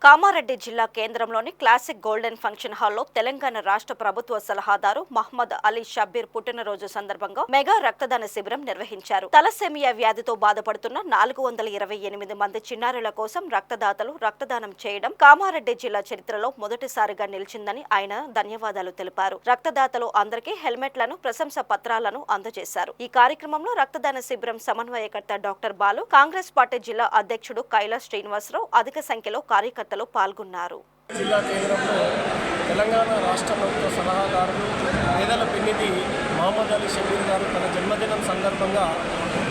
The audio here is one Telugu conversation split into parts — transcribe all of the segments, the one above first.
కామారెడ్డి జిల్లా కేంద్రంలోని క్లాసిక్ గోల్డెన్ ఫంక్షన్ హాల్లో తెలంగాణ రాష్ట్ర ప్రభుత్వ సలహాదారు మహ్మద్ అలీ షబ్బీర్ పుట్టినరోజు సందర్భంగా మెగా రక్తదాన శిబిరం నిర్వహించారు. తలసేమియా వ్యాధితో బాధపడుతున్న 428 మంది చిన్నారుల కోసం రక్తదాతలు రక్తదానం చేయడం కామారెడ్డి జిల్లా చరిత్రలో మొదటిసారిగా నిలిచిందని ఆయన ధన్యవాదాలు తెలిపారు. రక్తదాతలు అందరికీ హెల్మెట్లను, ప్రశంస పత్రాలను అందజేశారు. ఈ కార్యక్రమంలో రక్తదాన శిబిరం సమన్వయకర్త డాక్టర్ బాలు, కాంగ్రెస్ పార్టీ జిల్లా అధ్యక్షుడు కైలాస్ శ్రీనివాసరావు అధిక సంఖ్యలో కార్యకర్తలు పాల్గొన్నారు. జిల్లా కేంద్రంలో తెలంగాణ రాష్ట్ర ప్రభుత్వ సలహాదారులు పేదల పెన్నిధి మహమ్మద్ అలీ షబ్బీర్ గారు తన జన్మదినం సందర్భంగా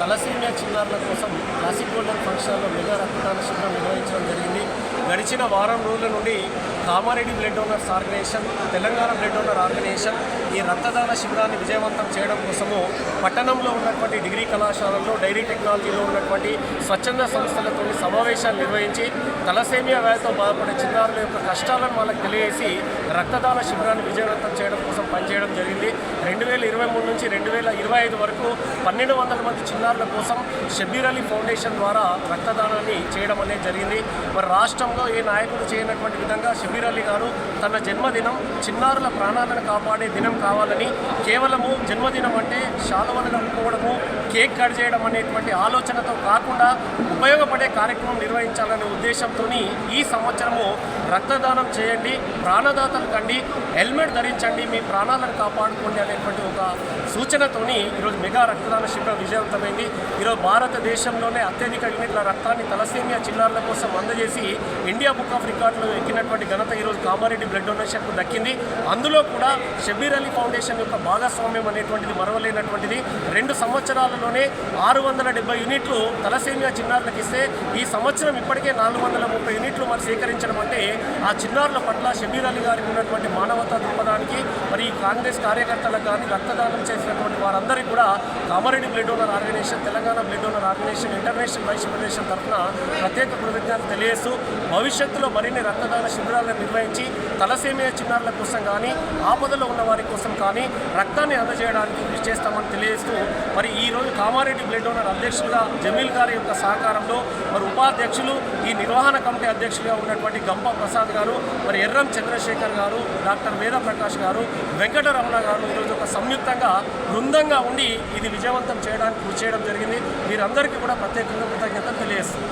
తలసేమియా చిన్నారుల కోసం క్లాసిక్ గోల్డెన్ ఫంక్షన్లో మెగా రక్తదాన శిబిరం నిర్వహించడం జరిగింది. గడిచిన వారం రోజుల నుండి Kamareddy blood donors organization, Telangana blood donor organization ఈ రక్తదాన శిబిరాన్ని విజయవంతం చేయడం కోసము పట్టణంలో ఉన్నటువంటి డిగ్రీ కళాశాలల్లో, డైరీ టెక్నాలజీలో ఉన్నటువంటి స్వచ్ఛంద సంస్థలతో సమావేశాలు నిర్వహించి తలసేమియా వ్యాధితో బాధపడే చిన్నారుల యొక్క కష్టాలను వాళ్ళకి తెలియజేసి రక్తదాన శిబిరాన్ని విజయవంతం చేయడం కోసం పనిచేయడం జరిగింది. 2023 నుంచి 2025 వరకు 1200 మంది చిన్నారుల కోసం షబ్బీర్ అలీ ఫౌండేషన్ ద్వారా రక్తదానాన్ని చేయడం అనేది జరిగింది. మరి రాష్ట్రంలో ఏ నాయకుడు చేయనటువంటి విధంగా షబ్బీర్ అలీ గారు తన జన్మదినం చిన్నారుల ప్రాణాలను కాపాడే దినం కావాలని, కేవలము జన్మదినం అంటే శాలువలు కప్పుకోవడము, కేక్ కట్ చేయడం అనేటువంటి ఆలోచనతో కాకుండా ఉపయోగపడే కార్యక్రమం నిర్వహించాలనే ఉద్దేశంతో ఈ సంవత్సరము రక్తదానం చేయండి, ప్రాణదాతలు కండి, హెల్మెట్ ధరించండి, మీ ప్రాణాలను కాపాడుకోండి అనేటువంటి ఒక సూచనతోని ఈరోజు మెగా రక్తదాన శిబిరం విజయవంతమైంది. ఈరోజు భారతదేశంలోనే అత్యధిక యూనిట్ల రక్తాన్ని తలసేమియా చిన్నారుల కోసం అందజేసి ఇండియా బుక్ ఆఫ్ రికార్డులో ఎక్కినటువంటి ఘనత ఈరోజు కామారెడ్డి బ్లడ్ డొనేషన్కు దక్కింది. అందులో కూడా షబ్బీర్ అలీ ఫౌండేషన్ యొక్క భాగస్వామ్యం అనేటువంటిది మరవలేనటువంటిది. 2 సంవత్సరాలలోనే 670 యూనిట్లు తలసేమియా చిన్నారులకు ఇస్తే ఈ సంవత్సరం ఇప్పటికే 430 యూనిట్లు మరి సేకరించడం అంటే ఆ చిన్నారుల పట్ల షబ్బీర్ అలీ గారికి ఉన్నటువంటి మానవతా దృక్పథానికి, మరి కాంగ్రెస్ కార్యకర్తలకు కానీ రక్తదానం చేసినటువంటి వారందరికీ కూడా Kamareddy blood donor organization, Telangana blood donor organization, international vice federation తరఫున ప్రత్యేక కృతజ్ఞతలు తెలియజేస్తూ భవిష్యత్తులో మరిన్ని రక్తదాన శిబిరాలను నిర్వహించి తలసేమియా చిన్నారుల కోసం కానీ, ఆపదలో ఉన్న వారి కోసం కానీ రక్తాన్ని అందజేయడానికి కృషి చేస్తామని తెలియజేస్తూ, మరి ఈరోజు కామారెడ్డి బ్లడ్ డోనర్ అధ్యక్షులుగా జమీల్ గారి యొక్క సహకారంలో, మరి ఉపాధ్యక్షులు, ఈ నిర్వహణ కమిటీ అధ్యక్షులుగా ఉన్నటువంటి గంప ప్రసాద్ గారు, మరి ఎర్రం చంద్రశేఖర్ గారు, డాక్టర్ వేద ప్రకాష్ గారు, వెంకటరమణ గారు ఈరోజు ఒక సంయుక్తంగా బృందంగా ఉండి ఇది విజయవంతం చేయడానికి కృషి చేయడం జరిగింది. వీరందరికీ కూడా ప్రత్యేకంగా కృతజ్ఞతలు తెలియజేస్తుంది.